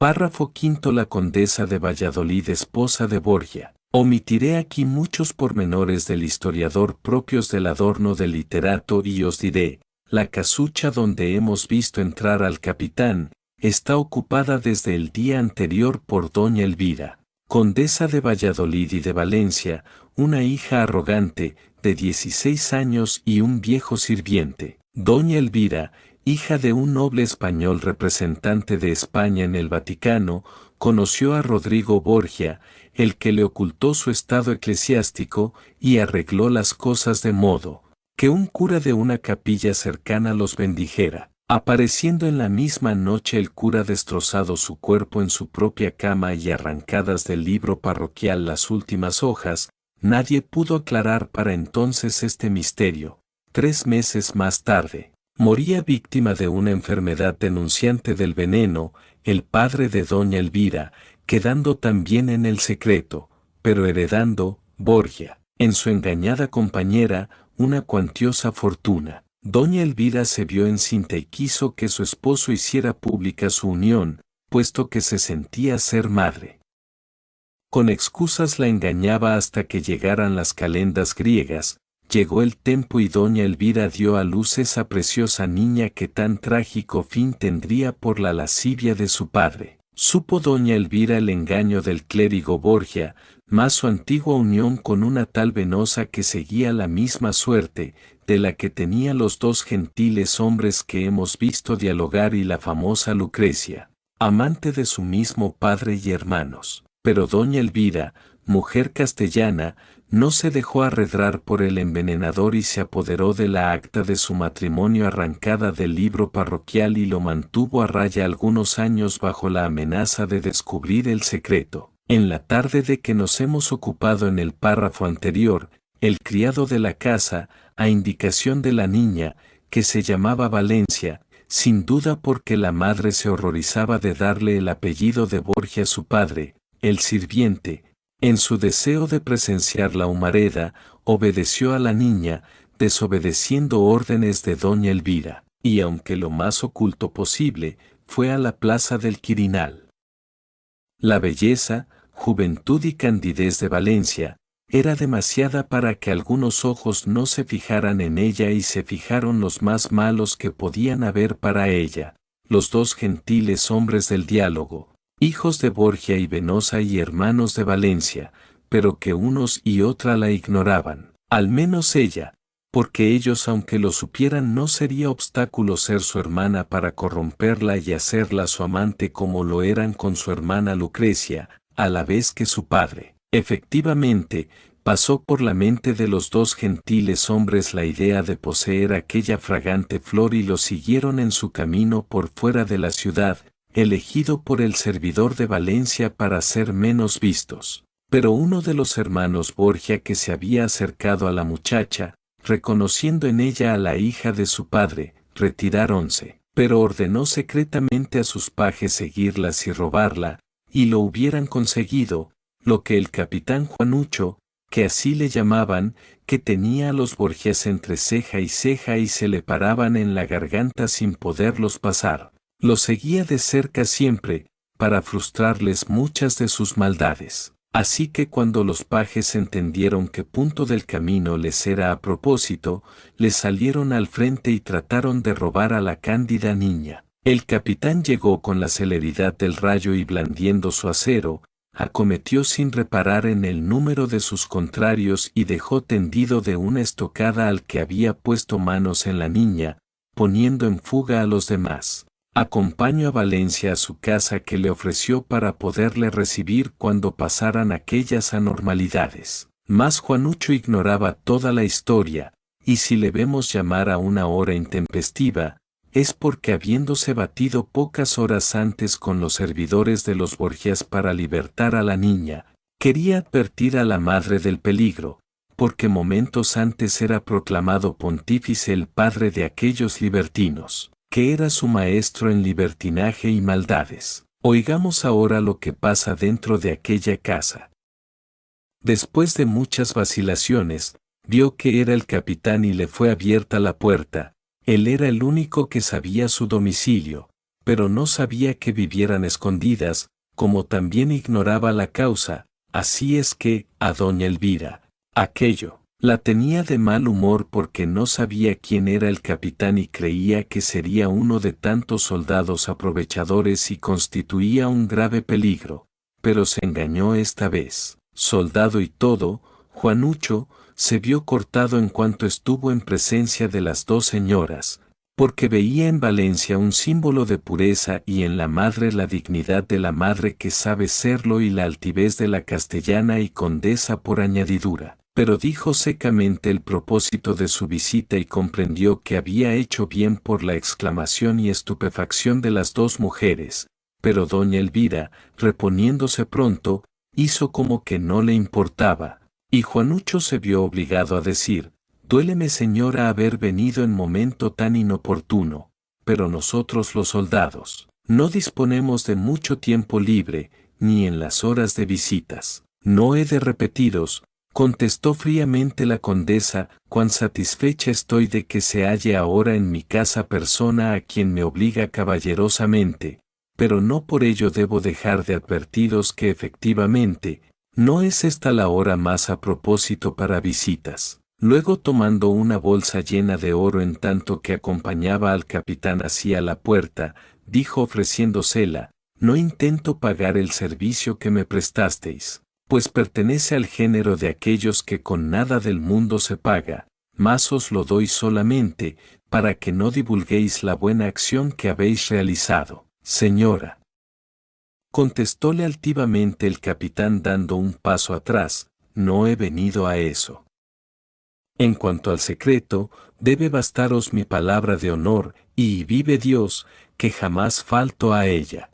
Párrafo quinto. La condesa de Valladolid, esposa de Borgia. Omitiré aquí muchos pormenores del historiador propios del adorno del literato y os diré, la casucha donde hemos visto entrar al capitán, está ocupada desde el día anterior por doña Elvira, condesa de Valladolid y de Valencia, una hija arrogante, de 16 años y un viejo sirviente. Doña Elvira, hija de un noble español representante de España en el Vaticano, conoció a Rodrigo Borgia, el que le ocultó su estado eclesiástico y arregló las cosas de modo que un cura de una capilla cercana los bendijera. Apareciendo en la misma noche el cura destrozado su cuerpo en su propia cama y arrancadas del libro parroquial las últimas hojas, nadie pudo aclarar para entonces este misterio. 3 meses más tarde, moría víctima de una enfermedad denunciante del veneno, el padre de doña Elvira, quedando también en el secreto, pero heredando, Borgia, en su engañada compañera, una cuantiosa fortuna. Doña Elvira se vio encinta y quiso que su esposo hiciera pública su unión, puesto que se sentía ser madre. Con excusas la engañaba hasta que llegaran las calendas griegas. Llegó el tiempo y doña Elvira dio a luz esa preciosa niña que tan trágico fin tendría por la lascivia de su padre. Supo doña Elvira el engaño del clérigo Borgia, más su antigua unión con una tal Venosa que seguía la misma suerte, de la que tenía los 2 gentiles hombres que hemos visto dialogar y la famosa Lucrecia, amante de su mismo padre y hermanos. Pero doña Elvira, mujer castellana, no se dejó arredrar por el envenenador y se apoderó de la acta de su matrimonio arrancada del libro parroquial y lo mantuvo a raya algunos años bajo la amenaza de descubrir el secreto. En la tarde de que nos hemos ocupado en el párrafo anterior, el criado de la casa, a indicación de la niña, que se llamaba Valencia, sin duda porque la madre se horrorizaba de darle el apellido de Borgia a su padre, el sirviente, en su deseo de presenciar la humareda, obedeció a la niña, desobedeciendo órdenes de doña Elvira, y aunque lo más oculto posible, fue a la plaza del Quirinal. La belleza, juventud y candidez de Valencia, era demasiada para que algunos ojos no se fijaran en ella y se fijaron los más malos que podían haber para ella, los 2 gentiles hombres del diálogo, hijos de Borgia y Venosa y hermanos de Valencia, pero que unos y otra la ignoraban, al menos ella, porque ellos aunque lo supieran no sería obstáculo ser su hermana para corromperla y hacerla su amante como lo eran con su hermana Lucrecia, a la vez que su padre. Efectivamente, pasó por la mente de los 2 gentiles hombres la idea de poseer aquella fragante flor y lo siguieron en su camino por fuera de la ciudad, elegido por el servidor de Valencia para ser menos vistos. Pero uno de los hermanos Borgia que se había acercado a la muchacha, reconociendo en ella a la hija de su padre, retiráronse, pero ordenó secretamente a sus pajes seguirlas y robarla, y lo hubieran conseguido, lo que el capitán Juanucho, que así le llamaban, que tenía a los Borgias entre ceja y se le paraban en la garganta sin poderlos pasar, lo seguía de cerca siempre, para frustrarles muchas de sus maldades. Así que cuando los pajes entendieron qué punto del camino les era a propósito, les salieron al frente y trataron de robar a la cándida niña. El capitán llegó con la celeridad del rayo y blandiendo su acero, acometió sin reparar en el número de sus contrarios y dejó tendido de una estocada al que había puesto manos en la niña, poniendo en fuga a los demás. Acompañó a Valencia a su casa que le ofreció para poderle recibir cuando pasaran aquellas anormalidades. Mas Juanucho ignoraba toda la historia, y si le vemos llamar a una hora intempestiva, es porque habiéndose batido pocas horas antes con los servidores de los Borgias para libertar a la niña, quería advertir a la madre del peligro, porque momentos antes era proclamado pontífice el padre de aquellos libertinos, que era su maestro en libertinaje y maldades. Oigamos ahora lo que pasa dentro de aquella casa. Después de muchas vacilaciones, vio que era el capitán y le fue abierta la puerta. Él era el único que sabía su domicilio, pero no sabía que vivieran escondidas, como también ignoraba la causa, así es que, a doña Elvira, aquello, la tenía de mal humor porque no sabía quién era el capitán y creía que sería uno de tantos soldados aprovechadores y constituía un grave peligro, pero se engañó esta vez. Soldado y todo, Juanucho se vio cortado en cuanto estuvo en presencia de las dos señoras, porque veía en Valencia un símbolo de pureza y en la madre la dignidad de la madre que sabe serlo y la altivez de la castellana y condesa por añadidura. Pero dijo secamente el propósito de su visita y comprendió que había hecho bien por la exclamación y estupefacción de las dos mujeres, pero doña Elvira, reponiéndose pronto, hizo como que no le importaba, y Juanucho se vio obligado a decir: «Duéleme, señora, haber venido en momento tan inoportuno, pero nosotros los soldados no disponemos de mucho tiempo libre, ni en las horas de visitas». «No he de repetiros», contestó fríamente la condesa, «cuán satisfecha estoy de que se halle ahora en mi casa persona a quien me obliga caballerosamente, pero no por ello debo dejar de advertiros que efectivamente, no es esta la hora más a propósito para visitas». Luego, tomando una bolsa llena de oro en tanto que acompañaba al capitán hacia la puerta, dijo ofreciéndosela: «No intento pagar el servicio que me prestasteis, pues pertenece al género de aquellos que con nada del mundo se paga, mas os lo doy solamente, para que no divulguéis la buena acción que habéis realizado, señora». Contestóle altivamente el capitán dando un paso atrás: «No he venido a eso. En cuanto al secreto, debe bastaros mi palabra de honor, y vive Dios, que jamás falto a ella.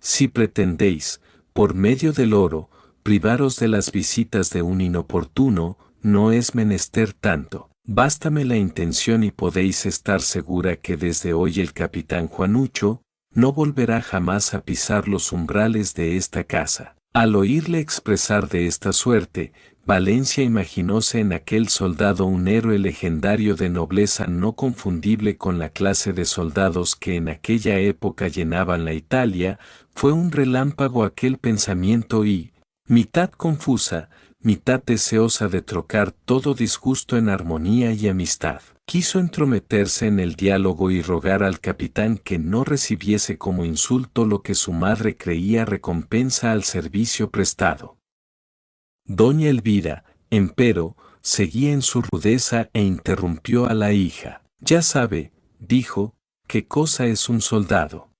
Si pretendéis, por medio del oro, privaros de las visitas de un inoportuno, no es menester tanto. Bástame la intención y podéis estar segura que desde hoy el capitán Juanucho no volverá jamás a pisar los umbrales de esta casa». Al oírle expresar de esta suerte, Valencia imaginóse en aquel soldado un héroe legendario de nobleza no confundible con la clase de soldados que en aquella época llenaban la Italia. Fue un relámpago aquel pensamiento y, mitad confusa, mitad deseosa de trocar todo disgusto en armonía y amistad, quiso entrometerse en el diálogo y rogar al capitán que no recibiese como insulto lo que su madre creía recompensa al servicio prestado. Doña Elvira, empero, seguía en su rudeza e interrumpió a la hija. «Ya sabe», dijo, «qué cosa es un soldado.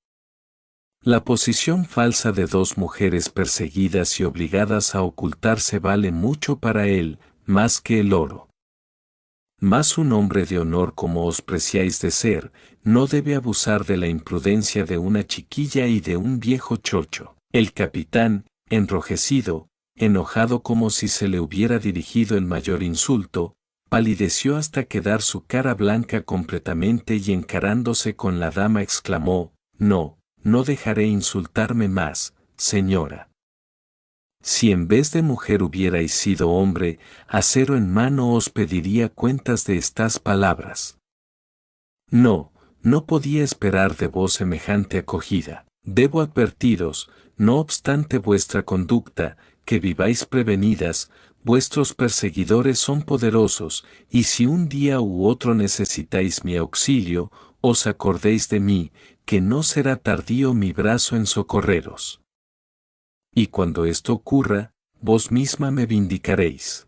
La posición falsa de dos mujeres perseguidas y obligadas a ocultarse vale mucho para él, más que el oro. Mas un hombre de honor como os preciáis de ser, no debe abusar de la imprudencia de una chiquilla y de un viejo chocho». El capitán, enrojecido, enojado como si se le hubiera dirigido el mayor insulto, palideció hasta quedar su cara blanca completamente y encarándose con la dama exclamó: «No dejaré insultarme más, señora. Si en vez de mujer hubierais sido hombre, acero en mano os pediría cuentas de estas palabras. No podía esperar de vos semejante acogida. Debo advertiros, no obstante vuestra conducta, que viváis prevenidas, vuestros perseguidores son poderosos, y si un día u otro necesitáis mi auxilio, os acordéis de mí, que no será tardío mi brazo en socorreros. Y cuando esto ocurra, vos misma me vindicaréis.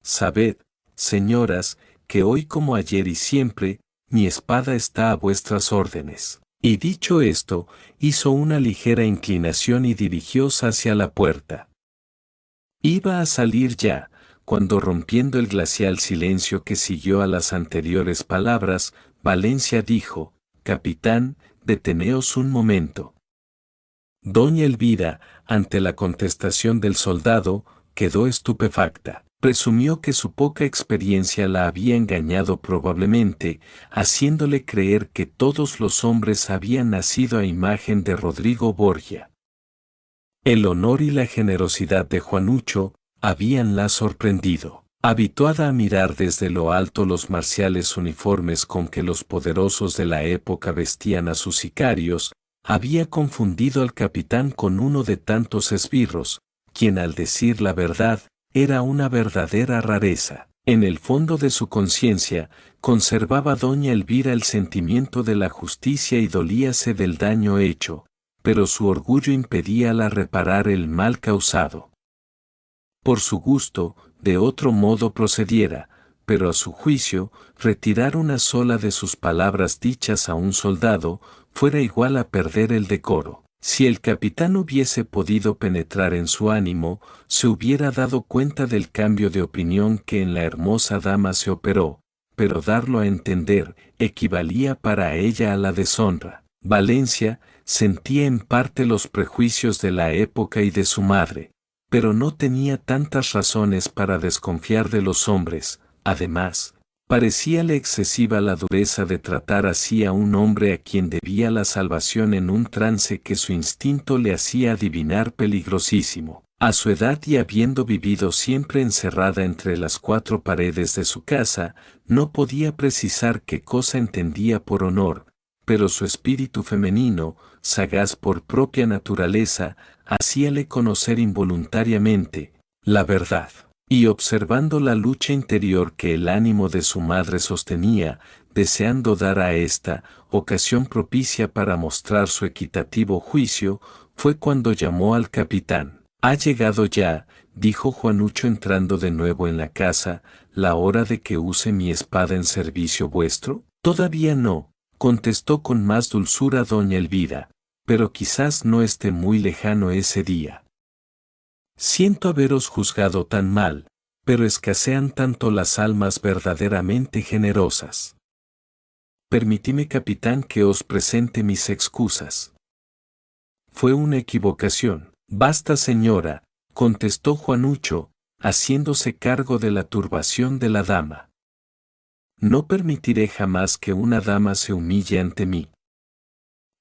Sabed, señoras, que hoy como ayer y siempre, mi espada está a vuestras órdenes». Y dicho esto, hizo una ligera inclinación y dirigióse hacia la puerta. Iba a salir ya, cuando rompiendo el glacial silencio que siguió a las anteriores palabras, Valencia dijo: «Capitán, deteneos un momento». Doña Elvira, ante la contestación del soldado, quedó estupefacta. Presumió que su poca experiencia la había engañado probablemente, haciéndole creer que todos los hombres habían nacido a imagen de Rodrigo Borgia. El honor y la generosidad de Juanucho habíanla sorprendido. Habituada a mirar desde lo alto los marciales uniformes con que los poderosos de la época vestían a sus sicarios, había confundido al capitán con uno de tantos esbirros, quien al decir la verdad, era una verdadera rareza. En el fondo de su conciencia, conservaba doña Elvira el sentimiento de la justicia y dolíase del daño hecho, pero su orgullo impedíala reparar el mal causado. Por su gusto, de otro modo procediera, pero a su juicio, retirar una sola de sus palabras dichas a un soldado, fuera igual a perder el decoro. Si el capitán hubiese podido penetrar en su ánimo, se hubiera dado cuenta del cambio de opinión que en la hermosa dama se operó, pero darlo a entender, equivalía para ella a la deshonra. Valencia sentía en parte los prejuicios de la época y de su madre, pero no tenía tantas razones para desconfiar de los hombres. Además, parecíale excesiva la dureza de tratar así a un hombre a quien debía la salvación en un trance que su instinto le hacía adivinar peligrosísimo. A su edad y habiendo vivido siempre encerrada entre las cuatro paredes de su casa, no podía precisar qué cosa entendía por honor, pero su espíritu femenino, sagaz por propia naturaleza, hacíale conocer involuntariamente la verdad. Y observando la lucha interior que el ánimo de su madre sostenía, deseando dar a esta ocasión propicia para mostrar su equitativo juicio, fue cuando llamó al capitán. «¿Ha llegado ya», dijo Juanucho entrando de nuevo en la casa, «la hora de que use mi espada en servicio vuestro?» «Todavía no», contestó con más dulzura doña Elvira, «pero quizás no esté muy lejano ese día. Siento haberos juzgado tan mal, pero escasean tanto las almas verdaderamente generosas. Permitidme, capitán, que os presente mis excusas. Fue una equivocación». «Basta, señora», contestó Juanucho, haciéndose cargo de la turbación de la dama. «No permitiré jamás que una dama se humille ante mí.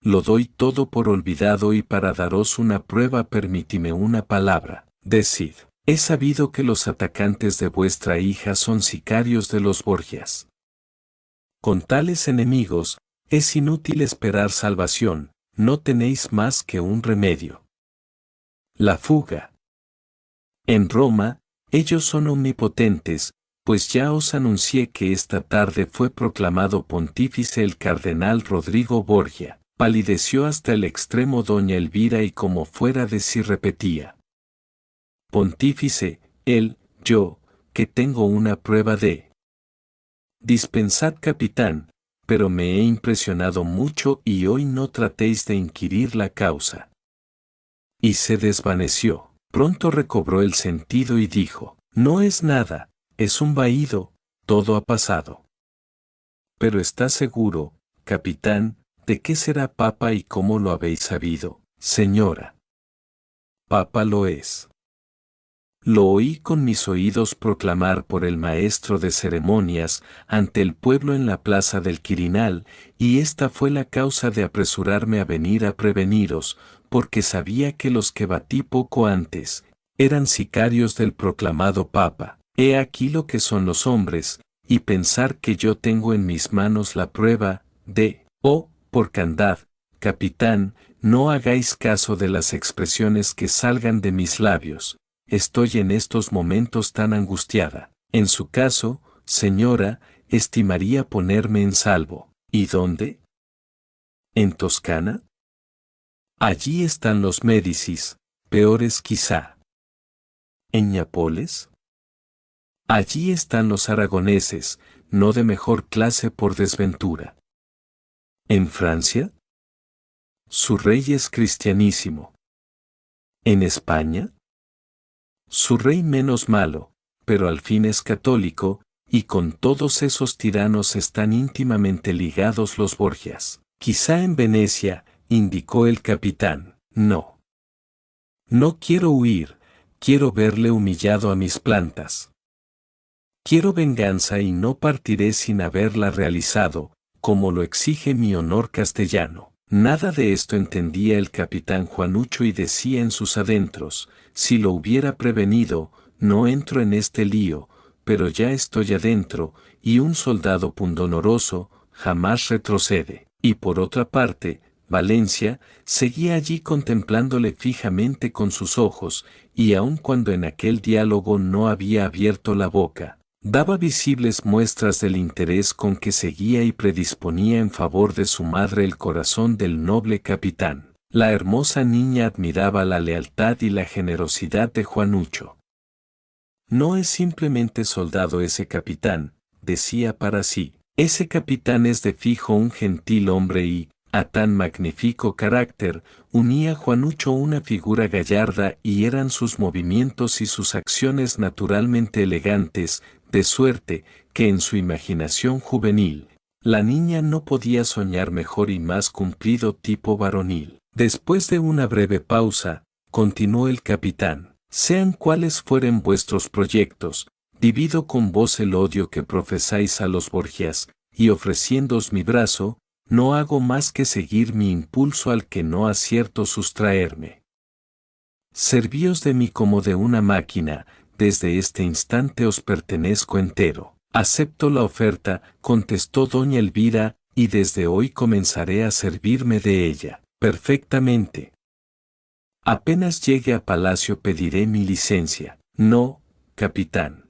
Lo doy todo por olvidado y para daros una prueba permitidme una palabra. Decid, he sabido que los atacantes de vuestra hija son sicarios de los Borgias. Con tales enemigos, es inútil esperar salvación, no tenéis más que un remedio. La fuga. En Roma, ellos son omnipotentes, pues ya os anuncié que esta tarde fue proclamado pontífice el cardenal Rodrigo Borgia». Palideció hasta el extremo doña Elvira y como fuera de sí repetía: «Pontífice, él, yo, que tengo una prueba de...». «Dispensad, capitán, pero me he impresionado mucho y hoy no tratéis de inquirir la causa». Y se desvaneció. Pronto recobró el sentido y dijo: «No es nada, es un vaído, todo ha pasado». «Pero está seguro, capitán, ¿de qué será papa y cómo lo habéis sabido, señora?» «Papa lo es. Lo oí con mis oídos proclamar por el maestro de ceremonias ante el pueblo en la plaza del Quirinal, y esta fue la causa de apresurarme a venir a preveniros, porque sabía que los que batí poco antes eran sicarios del proclamado papa. He aquí lo que son los hombres, y pensar que yo tengo en mis manos la prueba de... por candad, capitán, no hagáis caso de las expresiones que salgan de mis labios. Estoy en estos momentos tan angustiada. En su caso, señora, estimaría ponerme en salvo». «¿Y dónde?» «¿En Toscana? Allí están los Médicis, peores quizá». «¿En Nápoles?» «Allí están los aragoneses, no de mejor clase por desventura». «¿En Francia?» «Su rey es cristianísimo». «¿En España?» «Su rey menos malo, pero al fin es católico, y con todos esos tiranos están íntimamente ligados los Borgias». «Quizá en Venecia», indicó el capitán. «No. No quiero huir, quiero verle humillado a mis plantas. Quiero venganza y no partiré sin haberla realizado, como lo exige mi honor castellano». Nada de esto entendía el capitán Juanucho y decía en sus adentros: «Si lo hubiera prevenido, no entro en este lío, pero ya estoy adentro, y un soldado pundonoroso jamás retrocede. Y por otra parte, Valencia seguía allí contemplándole fijamente con sus ojos, y aun cuando en aquel diálogo no había abierto la boca, daba visibles muestras del interés con que seguía y predisponía en favor de su madre el corazón del noble capitán. La hermosa niña admiraba la lealtad y la generosidad de Juanucho. No es simplemente soldado ese capitán, decía para sí. Ese capitán es de fijo un gentil hombre y, a tan magnífico carácter, unía Juanucho una figura gallarda y eran sus movimientos y sus acciones naturalmente elegantes, de suerte que en su imaginación juvenil, la niña no podía soñar mejor y más cumplido tipo varonil. Después de una breve pausa, continuó el capitán, sean cuales fueren vuestros proyectos, divido con vos el odio que profesáis a los Borgias, y ofreciéndoos mi brazo, no hago más que seguir mi impulso al que no acierto sustraerme. Servíos de mí como de una máquina, desde este instante os pertenezco entero. Acepto la oferta, contestó doña Elvira, y desde hoy comenzaré a servirme de ella. Perfectamente. Apenas llegue a palacio pediré mi licencia. No, capitán.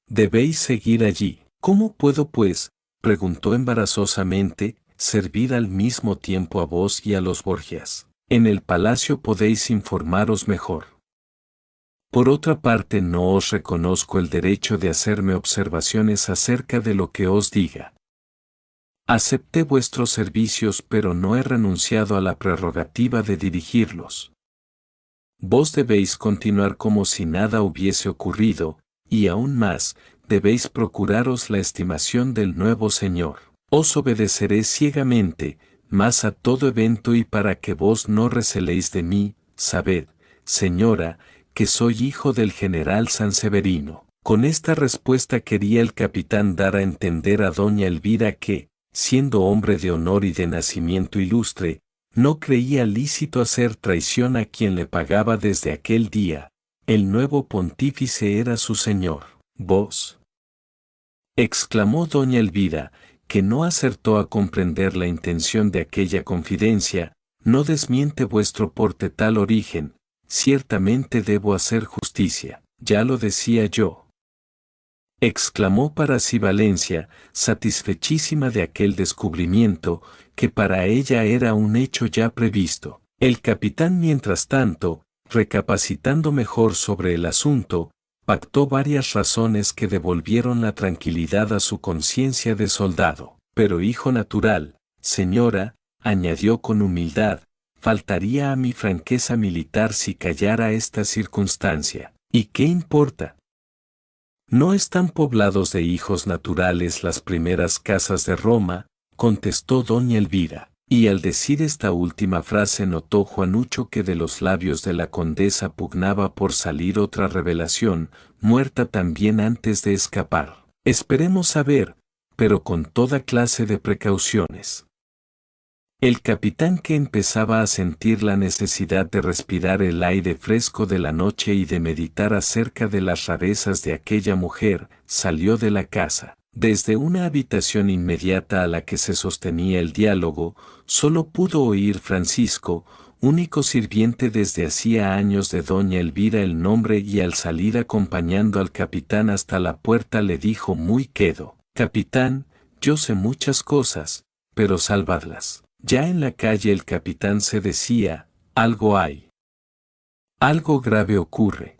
Debéis seguir allí. ¿Cómo puedo, pues, preguntó embarazosamente, servir al mismo tiempo a vos y a los Borgias? En el palacio podéis informaros mejor. Por otra parte, no os reconozco el derecho de hacerme observaciones acerca de lo que os diga. Acepté vuestros servicios, pero no he renunciado a la prerrogativa de dirigirlos. Vos debéis continuar como si nada hubiese ocurrido, y aún más, debéis procuraros la estimación del nuevo señor. Os obedeceré ciegamente, mas a todo evento y para que vos no receléis de mí, sabed, señora, que soy hijo del general Sanseverino. Con esta respuesta quería el capitán dar a entender a doña Elvira que, siendo hombre de honor y de nacimiento ilustre, no creía lícito hacer traición a quien le pagaba desde aquel día. El nuevo pontífice era su señor. ¿Vos? Exclamó doña Elvira, que no acertó a comprender la intención de aquella confidencia, no desmiente vuestro porte tal origen, ciertamente debo hacer justicia, ya lo decía yo. Exclamó para sí Valencia, satisfechísima de aquel descubrimiento, que para ella era un hecho ya previsto. El capitán, mientras tanto, recapacitando mejor sobre el asunto, pactó varias razones que devolvieron la tranquilidad a su conciencia de soldado. Pero hijo natural, señora, añadió con humildad, faltaría a mi franqueza militar si callara esta circunstancia. ¿Y qué importa? ¿No están poblados de hijos naturales las primeras casas de Roma?, contestó doña Elvira. Y al decir esta última frase notó Juanucho que de los labios de la condesa pugnaba por salir otra revelación, muerta también antes de escapar. Esperemos a ver, pero con toda clase de precauciones. El capitán, que empezaba a sentir la necesidad de respirar el aire fresco de la noche y de meditar acerca de las rarezas de aquella mujer, salió de la casa. Desde una habitación inmediata a la que se sostenía el diálogo, solo pudo oír Francisco, único sirviente desde hacía años de doña Elvira, el nombre, y al salir acompañando al capitán hasta la puerta le dijo muy quedo: «Capitán, yo sé muchas cosas, pero salvadlas». Ya en la calle el capitán se decía: «Algo hay. Algo grave ocurre.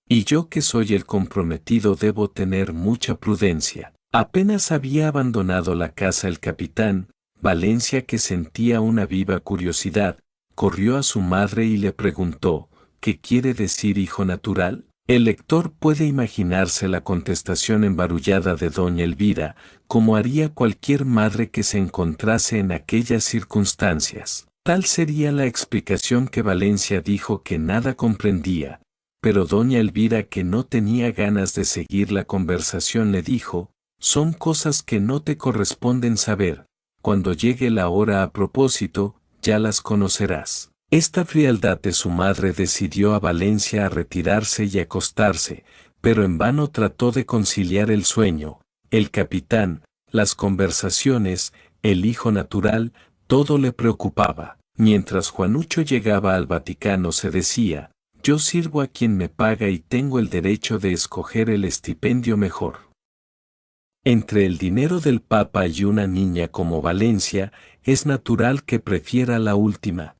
Y yo, que soy el comprometido, debo tener mucha prudencia». Apenas había abandonado la casa el capitán, Valencia, que sentía una viva curiosidad, corrió a su madre y le preguntó: «¿Qué quiere decir hijo natural?». El lector puede imaginarse la contestación embarullada de doña Elvira, como haría cualquier madre que se encontrase en aquellas circunstancias. Tal sería la explicación que Valencia dijo que nada comprendía, pero doña Elvira, que no tenía ganas de seguir la conversación, le dijo: «Son cosas que no te corresponden saber, cuando llegue la hora a propósito, ya las conocerás». Esta frialdad de su madre decidió a Valencia a retirarse y acostarse, pero en vano trató de conciliar el sueño, el capitán, las conversaciones, el hijo natural, todo le preocupaba. Mientras Juanucho llegaba al Vaticano se decía, yo sirvo a quien me paga y tengo el derecho de escoger el estipendio mejor. Entre el dinero del Papa y una niña como Valencia, es natural que prefiera la última.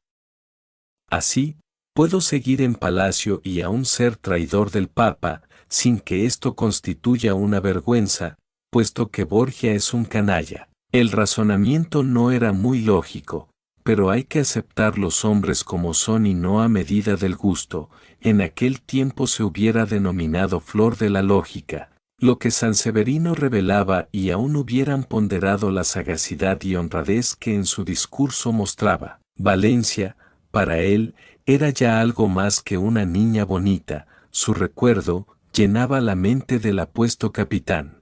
Así, puedo seguir en palacio y aún ser traidor del Papa, sin que esto constituya una vergüenza, puesto que Borgia es un canalla. El razonamiento no era muy lógico, pero hay que aceptar los hombres como son y no a medida del gusto. En aquel tiempo se hubiera denominado flor de la lógica, lo que San Severino revelaba y aún hubieran ponderado la sagacidad y honradez que en su discurso mostraba. Valencia, para él, era ya algo más que una niña bonita, su recuerdo llenaba la mente del apuesto capitán.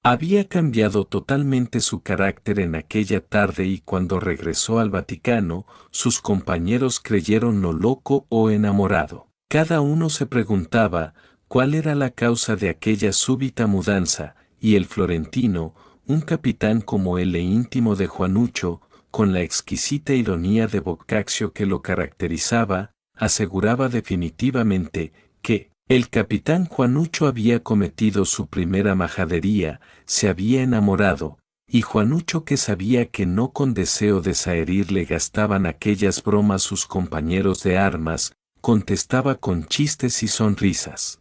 Había cambiado totalmente su carácter en aquella tarde y cuando regresó al Vaticano, sus compañeros creyeronlo loco o enamorado. Cada uno se preguntaba cuál era la causa de aquella súbita mudanza, y el florentino, un capitán como él e íntimo de Juanucho, con la exquisita ironía de Boccaccio que lo caracterizaba, aseguraba definitivamente que el capitán Juanucho había cometido su primera majadería, se había enamorado, y Juanucho, que sabía que no con deseo de zaherirle gastaban aquellas bromas sus compañeros de armas, contestaba con chistes y sonrisas.